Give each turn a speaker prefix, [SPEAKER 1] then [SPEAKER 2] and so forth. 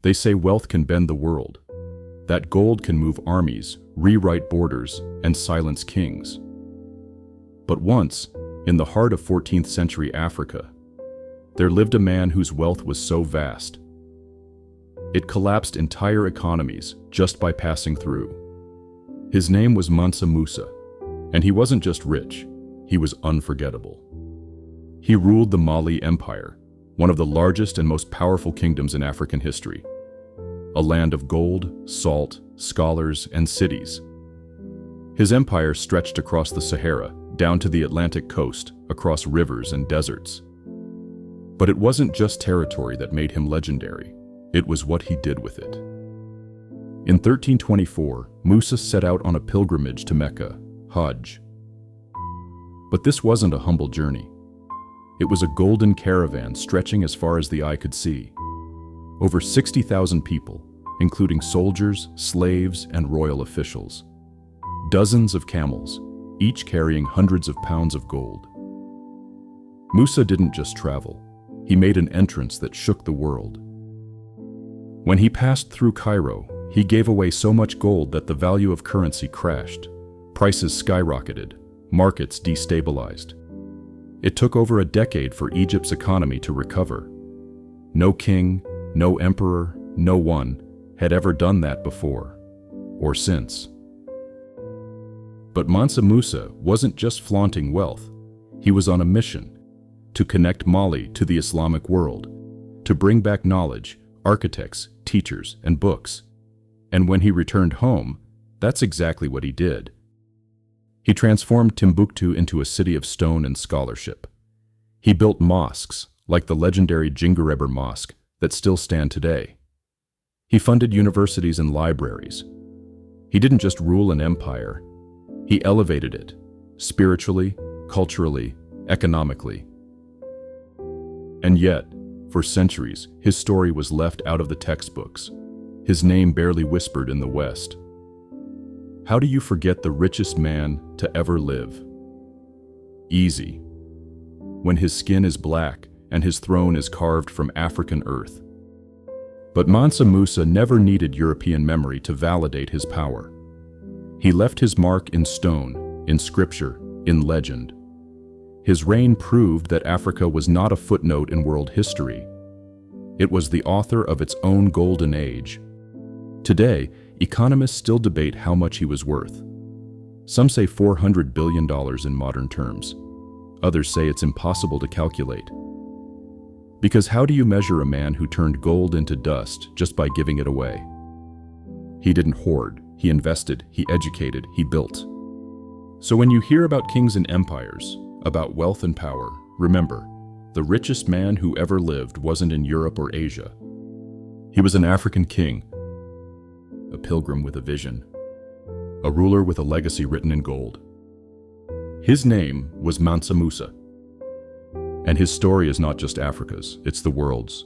[SPEAKER 1] They say wealth can bend the world, that gold can move armies, rewrite borders, and silence kings. But once, in the heart of 14th century Africa, there lived a man whose wealth was so vast, it collapsed entire economies just by passing through. His name was Mansa Musa, and he wasn't just rich, he was unforgettable. He ruled the Mali Empire, one of the largest and most powerful kingdoms in African history. A land of gold, salt, scholars, and cities. His empire stretched across the Sahara, down to the Atlantic coast, across rivers and deserts. But it wasn't just territory that made him legendary, it was what he did with it. In 1324, Musa set out on a pilgrimage to Mecca, Hajj. But this wasn't a humble journey. It was a golden caravan stretching as far as the eye could see. Over 60,000 people, including soldiers, slaves, and royal officials. Dozens of camels, each carrying hundreds of pounds of gold. Musa didn't just travel, he made an entrance that shook the world. When he passed through Cairo, he gave away so much gold that the value of currency crashed. Prices skyrocketed, markets destabilized. It took over a decade for Egypt's economy to recover. No king, no emperor, no one had ever done that before, or since. But Mansa Musa wasn't just flaunting wealth, he was on a mission to connect Mali to the Islamic world, to bring back knowledge, architects, teachers, and books. And when he returned home, that's exactly what he did. He transformed Timbuktu into a city of stone and scholarship. He built mosques, like the legendary Jingureber Mosque, that still stand today. He funded universities and libraries. He didn't just rule an empire, he elevated it, spiritually, culturally, economically. And yet, for centuries, his story was left out of the textbooks, his name barely whispered in the West. How do you forget the richest man to ever live? Easy. When his skin is black and his throne is carved from African earth. But Mansa Musa never needed European memory to validate his power. He left his mark in stone, in scripture, in legend. His reign proved that Africa was not a footnote in world history. It was the author of its own golden age. Today, economists still debate how much he was worth. Some say $400 billion in modern terms. Others say it's impossible to calculate. Because how do you measure a man who turned gold into dust just by giving it away? He didn't hoard, he invested, he educated, he built. So when you hear about kings and empires, about wealth and power, remember, the richest man who ever lived wasn't in Europe or Asia. He was an African king, a pilgrim with a vision, a ruler with a legacy written in gold. His name was Mansa Musa. And his story is not just Africa's, it's the world's.